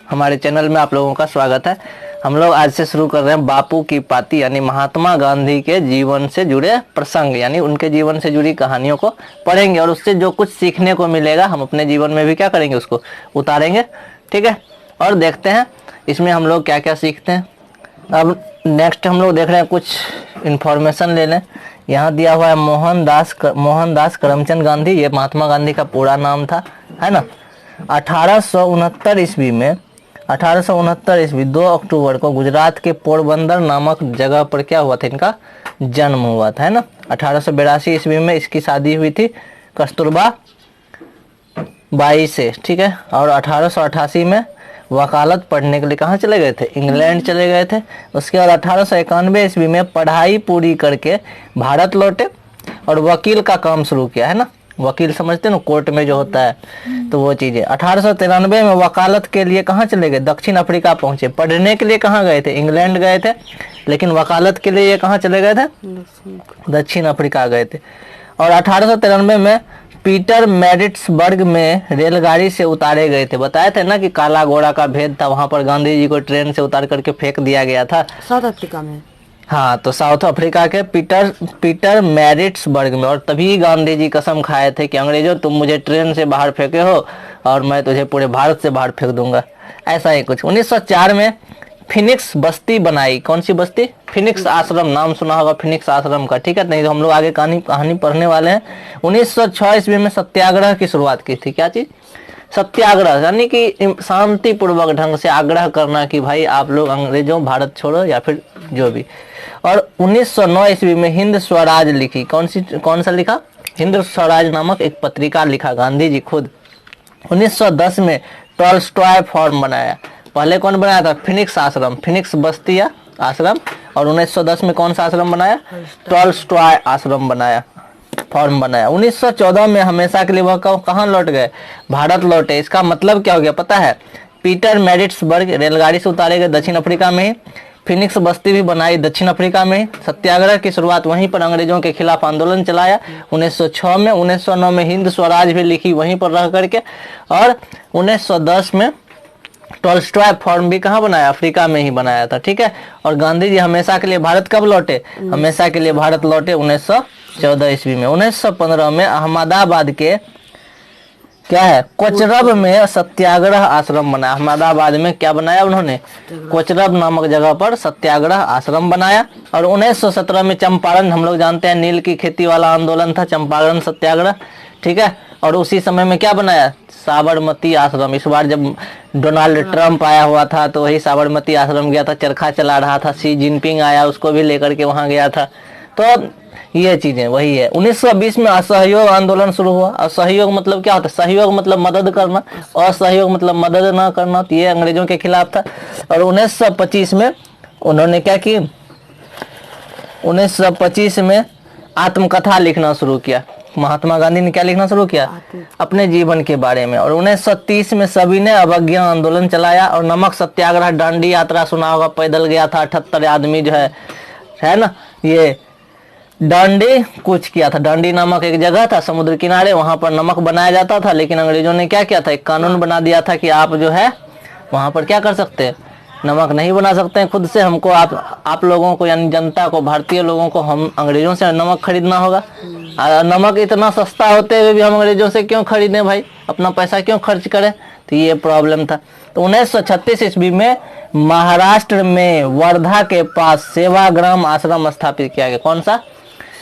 हमारे चैनल में आप लोगों का स्वागत है। हम लोग आज से शुरू कर रहे हैं बापू की पाती यानी महात्मा गांधी के जीवन से जुड़े प्रसंग यानी उनके जीवन से जुड़ी कहानियों को पढ़ेंगे और उससे जो कुछ सीखने को मिलेगा हम अपने जीवन में भी क्या करेंगे, उसको उतारेंगे। ठीक है, और देखते हैं इसमें हम लोग क्या क्या सीखते हैं। अब नेक्स्ट हम लोग देख रहे हैं, कुछ इन्फॉर्मेशन ले लें। यहाँ दिया हुआ है मोहनदास करमचंद गांधी, ये महात्मा गांधी का पूरा नाम था, है ना। 1869 ईस्वी में 2 अक्टूबर को गुजरात के पोरबंदर नामक जगह पर क्या हुआ था, इनका जन्म हुआ था, है ना। 1882 ईस्वी में इसकी शादी हुई थी कस्तूरबा बाई से, ठीक है। और 1888 में वकालत पढ़ने के लिए कहाँ चले गए थे, इंग्लैंड चले गए थे। उसके बाद 1891 ईस्वी में पढ़ाई पूरी करके भारत लौटे और वकील का काम शुरू किया, है ना। वकील समझते ना, कोर्ट में जो होता है, तो वो चीज़ें। 1893 में वकालत के लिए कहाँ चले गए, दक्षिण अफ्रीका पहुंचे। पढ़ने के लिए कहाँ गए थे, इंग्लैंड गए थे, लेकिन वकालत के लिए ये कहाँ चले गए थे, दक्षिण अफ्रीका गए थे। और 1893 में पीटर मैरिट्सबर्ग में रेलगाड़ी से उतारे गए थे। बताए थे ना कि काला घोड़ा का भेद था, वहां पर गांधी जी को ट्रेन से उतार करके फेंक दिया गया था साउथ अफ्रीका में। हाँ, तो साउथ अफ्रीका के पीटर मैरिट्सबर्ग में। और तभी गांधी जी कसम खाए थे कि अंग्रेजों तुम मुझे ट्रेन से बाहर फेंके हो और मैं तुझे पूरे भारत से बाहर फेंक दूंगा, ऐसा ही कुछ। 1904 में फिनिक्स बस्ती बनाई। कौन सी बस्ती, फिनिक्स आश्रम, नाम सुना होगा फिनिक्स आश्रम का, ठीक है। नहीं तो हम लोग आगे कहानी पढ़ने वाले हैं। 1906 ईस्वी में सत्याग्रह की शुरुआत की थी। क्या चीज, सत्याग्रह, यानी कि शांति पूर्वक ढंग से आग्रह करना कि भाई आप लोग अंग्रेजों भारत छोड़ो या फिर जो भी। और 1909 ईस्वी में हिंद स्वराज लिखी। कौन सा लिखा, हिंद स्वराज नामक एक पत्रिका लिखा गांधी जी खुद। 1910 में टॉलस्टॉय फॉर्म बनाया। पहले कौन बनाया था, फिनिक्स आश्रम, फिनिक्स बस्ती या आश्रम। और 1910 में कौन सा आश्रम बनाया, टॉलस्टॉय आश्रम बनाया, फॉर्म बनाया। 1914 में हमेशा के लिए वह कहाँ लौट गए, भारत लौटे। इसका मतलब क्या हो गया पता है, पीटर मैरिट्सबर्ग रेलगाड़ी से उतारे गए दक्षिण अफ्रीका में ही, फिनिक्स बस्ती भी बनाई दक्षिण अफ्रीका में, सत्याग्रह की शुरुआत वहीं पर अंग्रेजों के खिलाफ आंदोलन चलाया 1906 में, 1909 में हिंद स्वराज भी लिखी वहीं पर रह करके, और 1910 में टॉलस्टॉय फॉर्म भी कहाँ बनाया, अफ्रीका में ही बनाया था, ठीक है। और गांधी जी हमेशा के लिए भारत कब लौटे, हमेशा के लिए भारत लौटे 1914 ईस्वी में। 1915 में अहमदाबाद के क्या है, कोचरब में सत्याग्रह आश्रम बनाया। अहमदाबाद में क्या बनाया उन्होंने, कोचरब नामक जगह पर सत्याग्रह आश्रम बनाया। और 1917 में चंपारण, हम लोग जानते हैं नील की खेती वाला आंदोलन था, चंपारण सत्याग्रह, ठीक है। और उसी समय में क्या बनाया, साबरमती आश्रम। इस बार जब डोनाल्ड ट्रंप आया हुआ था तो वही साबरमती आश्रम गया था, चरखा चला रहा था। शी जिनपिंग आया, उसको भी लेकर के वहां गया था। तो ये चीजें वही है। 1920 में असहयोग आंदोलन शुरू हुआ। असहयोग मतलब क्या होता है, सहयोग मतलब मदद करना, असहयोग मतलब मदद ना करना, तो ये अंग्रेजों के खिलाफ था। और 1925 में उन्होंने क्या की, 1925 में आत्मकथा लिखना शुरू किया। महात्मा गांधी ने क्या लिखना शुरू किया, अपने जीवन के बारे में। और 1930 में सभी ने अवज्ञा आंदोलन चलाया और नमक सत्याग्रह, दांडी यात्रा सुना होगा, पैदल गया था 78 आदमी जो है ना। ये डांडी कुछ किया था, डांडी नामक एक जगह था समुद्र किनारे, वहां पर नमक बनाया जाता था। लेकिन अंग्रेजों ने क्या किया था, एक कानून बना दिया था कि आप जो है वहां पर क्या कर सकते हैं, नमक नहीं बना सकते हैं खुद से। हमको आप लोगों को यानी जनता को, भारतीय लोगों को हम अंग्रेजों से नमक खरीदना होगा। नमक इतना सस्ता होते हुए भी हम अंग्रेजों से क्यों खरीदें भाई, अपना पैसा क्यों खर्च करें, तो ये प्रॉब्लम था। तो 1936 ईस्वी में महाराष्ट्र में वर्धा के पास सेवाग्राम आश्रम स्थापित किया गया। कौन सा,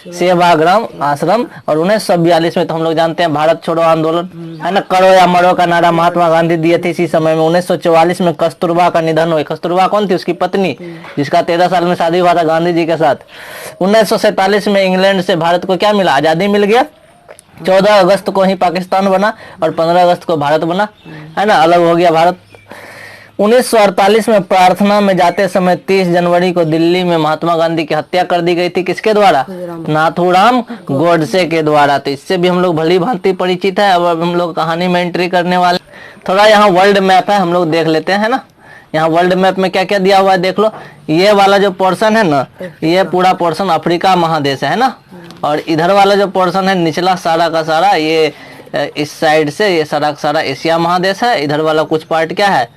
सेवाग्राम आश्रम। और 1942 में तो हम लोग जानते हैं भारत छोड़ो आंदोलन, है ना, करो या मरो का नारा महात्मा गांधी दिए थे इसी समय में। 1944 में कस्तूरबा का निधन हुआ। कस्तूरबा कौन थी, उसकी पत्नी, जिसका 13 साल में शादी हुआ था गांधी जी के साथ। 1947 में इंग्लैंड से भारत को क्या मिला, आजादी मिल गया। 14 अगस्त को ही पाकिस्तान बना और 15 अगस्त को भारत बना, है ना, अलग हो गया भारत। 1948 में प्रार्थना में जाते समय 30 जनवरी को दिल्ली में महात्मा गांधी की हत्या कर दी गई थी। किसके द्वारा, नाथूराम गोडसे के द्वारा। तो इससे भी हम लोग भली भांति परिचित है। अब हम लोग कहानी में एंट्री करने वाले। थोड़ा यहाँ वर्ल्ड मैप है, हम लोग देख लेते हैं, है ना। यहाँ वर्ल्ड मैप में क्या क्या दिया हुआ है देख लो। ये वाला जो पोर्शन है ना, ये पूरा पोर्शन अफ्रीका महादेश है ना। और इधर वाला जो पोर्शन है निचला सारा का सारा, ये इस साइड से ये सारा का सारा एशिया महादेश है। इधर वाला कुछ पार्ट क्या है,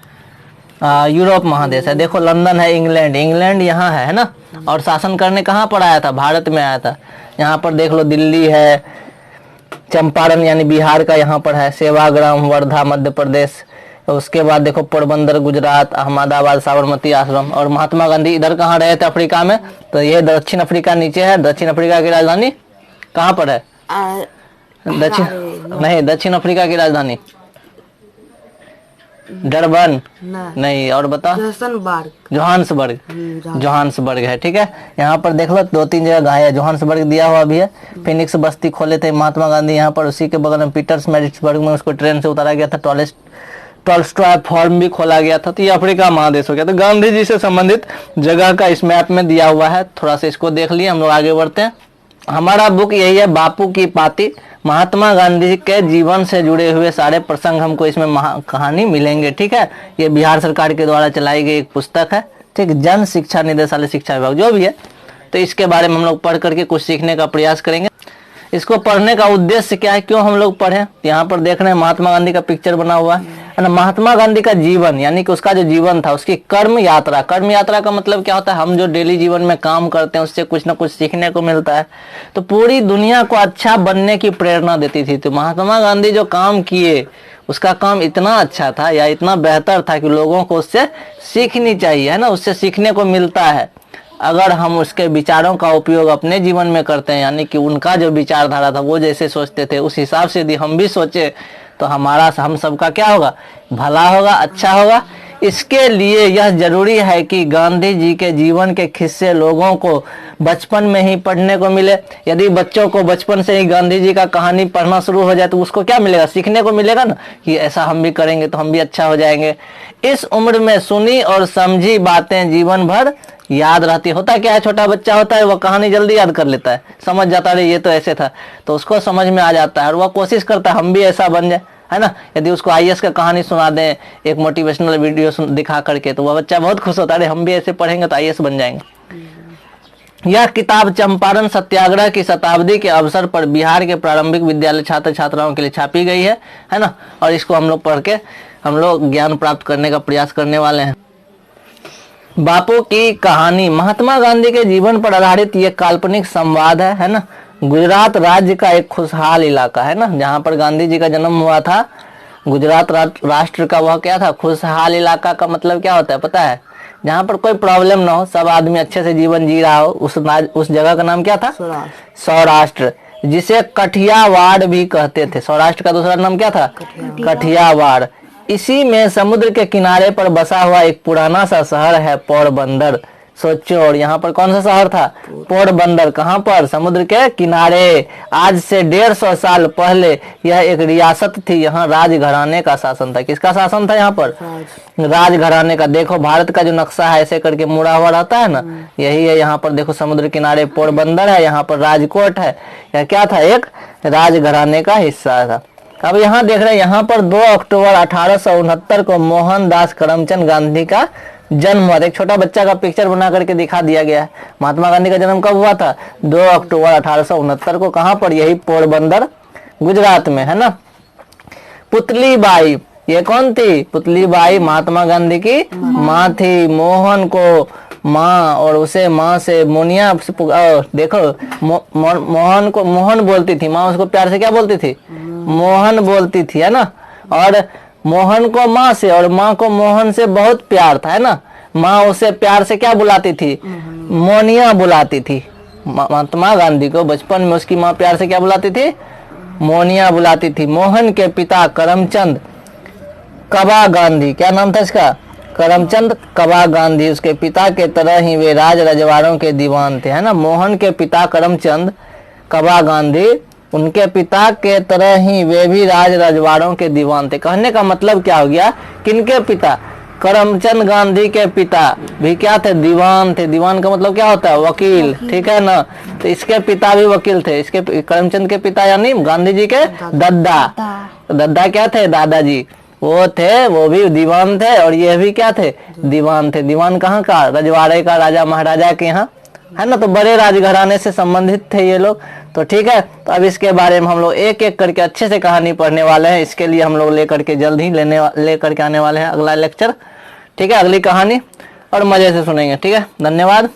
यूरोप महादेश है। देखो लंदन है, इंग्लैंड, इंग्लैंड यहाँ है ना। और शासन करने कहाँ पर आया था? भारत में आया था। यहाँ पर देख लो दिल्ली है, चंपारण यानी बिहार का यहाँ पर है, सेवाग्राम वर्धा मध्य प्रदेश। उसके बाद देखो पोरबंदर गुजरात, अहमदाबाद साबरमती आश्रम। और महात्मा गांधी इधर कहाँ रहे थे अफ्रीका में? तो ये दक्षिण अफ्रीका नीचे है। दक्षिण अफ्रीका की राजधानी कहाँ पर है? दक्षिण अफ्रीका की राजधानी डरबन नहीं, और बता? जोहान्सबर्ग, जोहान्सबर्ग है। ठीक है, यहाँ पर देख लो 2-3 जगह गाय है, जोहान्सबर्ग दिया हुआ भी है। फिनिक्स बस्ती खोले थे महात्मा गांधी यहाँ पर, उसी के बगल में पीटर्स मैरिट्सबर्ग में उसको ट्रेन से उतारा गया था। टॉलस्टॉय फॉर्म भी खोला गया था। तो ये अफ्रीका महादेश हो गया। तो गांधी जी से संबंधित जगह का इस मैप में दिया हुआ है, थोड़ा सा इसको देख लिए। हम लोग आगे बढ़ते हैं। हमारा बुक यही है, बापू की पाती। महात्मा गांधी के जीवन से जुड़े हुए सारे प्रसंग हमको इसमें कहानी मिलेंगे। ठीक है, ये बिहार सरकार के द्वारा चलाई गई एक पुस्तक है। ठीक, जन शिक्षा निदेशालय शिक्षा विभाग जो भी है। तो इसके बारे में हम लोग पढ़ करके कुछ सीखने का प्रयास करेंगे। इसको पढ़ने का उद्देश्य क्या है, क्यों हम लोग पढ़ें? यहाँ पर देख रहे हैं महात्मा गांधी का पिक्चर बना हुआ है ना। महात्मा गांधी का जीवन यानी कि उसका जो जीवन था, उसकी कर्म यात्रा। कर्म यात्रा का मतलब क्या होता है? हम जो डेली जीवन में काम करते हैं उससे कुछ ना कुछ सीखने को मिलता है। तो पूरी दुनिया को अच्छा बनने की प्रेरणा देती थी। तो महात्मा गांधी जो काम किए, उसका काम इतना अच्छा था या इतना बेहतर था कि लोगों को उससे सीखनी चाहिए, है ना। उससे सीखने को मिलता है। अगर हम उसके विचारों का उपयोग अपने जीवन में करते हैं, यानी कि उनका जो विचारधारा था, वो जैसे सोचते थे उस हिसाब से यदि हम भी सोचे, तो हम सबका क्या होगा? भला होगा, अच्छा होगा। इसके लिए यह जरूरी है कि गांधी जी के जीवन के किस्से लोगों को बचपन में ही पढ़ने को मिले। यदि बच्चों को बचपन से ही गांधी जी का कहानी पढ़ना शुरू हो जाए तो उसको क्या मिलेगा? सीखने को मिलेगा ना, कि ऐसा हम भी करेंगे तो हम भी अच्छा हो जाएंगे। इस उम्र में सुनी और समझी बातें जीवन भर याद रहती। होता क्या है, छोटा बच्चा होता है वो कहानी जल्दी याद कर लेता है, समझ जाता है ये तो ऐसे था, तो उसको समझ में आ जाता है और वह कोशिश करता है हम भी ऐसा बन जाए, है ना। यदि उसको आईएएस का कहानी सुना दें, एक मोटिवेशनल वीडियो दिखा करके, तो वह बच्चा बहुत खुश होता है, हम भी ऐसे पढ़ेंगे तो आईएएस बन जाएंगे। यह किताब चंपारण सत्याग्रह की शताब्दी के अवसर पर बिहार के प्रारंभिक विद्यालय छात्र छात्राओं के लिए छापी गई है ना। और इसको हम लोग पढ़ के हम लोग ज्ञान प्राप्त करने का प्रयास करने वाले हैं। बापू की कहानी महात्मा गांधी के जीवन पर आधारित ये काल्पनिक संवाद है ना। गुजरात राज्य का एक खुशहाल इलाका है ना, जहाँ पर गांधी जी का जन्म हुआ था। गुजरात राष्ट्र का वह क्या था? खुशहाल इलाका का मतलब क्या होता है पता है? जहाँ पर कोई प्रॉब्लम ना हो, सब आदमी अच्छे से जीवन जी रहा हो, उस जगह का नाम क्या था? सौराष्ट्र, जिसे कठियावाड़ भी कहते थे। सौराष्ट्र का दूसरा नाम क्या था? कठियावाड़। इसी में समुद्र के किनारे पर बसा हुआ एक पुराना सा शहर है पोरबंदर। सोचो, और यहाँ पर कौन सा शहर था? पोरबंदर। कहाँ पर? समुद्र के किनारे। आज से 150 साल पहले यह एक रियासत थी। यहाँ राजघराने का शासन था। किसका शासन था यहाँ पर? राजघराने का। देखो भारत का जो नक्शा है ऐसे करके मुड़ा हुआ रहता है ना, यही है। यहाँ पर देखो समुद्र किनारे पोरबंदर है, यहाँ पर राजकोट है। यह क्या था? एक राजघराने का हिस्सा था। अब यहाँ देख रहे हैं, यहाँ पर 2 अक्टूबर 1869 को मोहनदास करमचंद गांधी का जन्म हुआ था। एक छोटा बच्चा का पिक्चर बना करके दिखा दिया गया है। महात्मा गांधी का जन्म कब हुआ था? 2 अक्टूबर 1869 को। कहाँ पर? यही पोरबंदर गुजरात में, है ना। पुतली बाई, ये कौन थी? पुतली बाई महात्मा गांधी की माँ थी। मोहन को माँ और उसे माँ से मोनिया देखो मोहन को मोहन बोलती थी, माँ उसको प्यार से क्या बोलती थी? मोहन बोलती थी, है ना। और मोहन को माँ से और माँ को मोहन से बहुत प्यार था, है ना। माँ उसे प्यार से क्या बुलाती थी? मोनिया बुलाती थी। महात्मा गांधी को बचपन में उसकी माँ प्यार से क्या बुलाती थी? मोनिया बुलाती थी। मोहन के पिता करमचंद कबा गांधी, क्या नाम था इसका? करमचंद कबा गांधी। उसके पिता के तरह ही वे राज रजवाड़ों के दीवान थे, है ना। मोहन के पिता करमचंद कबा गांधी, उनके पिता के तरह ही वे भी राज रजवाड़ों के दीवान थे। कहने का मतलब क्या हो गया? किनके पिता? करमचंद गांधी के पिता भी क्या थे? दीवान थे। दीवान का मतलब क्या होता है? वकील, ठीक है ना। तो इसके पिता भी वकील थे। इसके करमचंद के पिता यानी गांधी जी के दद्दा क्या थे? दादाजी वो थे, वो भी दीवान थे और ये भी क्या थे? दीवान थे। दीवान कहाँ का? रजवाड़े का, राजा महाराजा के यहाँ, है ना। तो बड़े राजघराने से संबंधित थे ये लोग। तो ठीक है, तो अब इसके बारे में हम लोग एक एक करके अच्छे से कहानी पढ़ने वाले हैं। इसके लिए हम लोग लेकर के जल्द ही लेकर के आने वाले हैं अगला लेक्चर। ठीक है, अगली कहानी और मजे से सुनेंगे। ठीक है, धन्यवाद।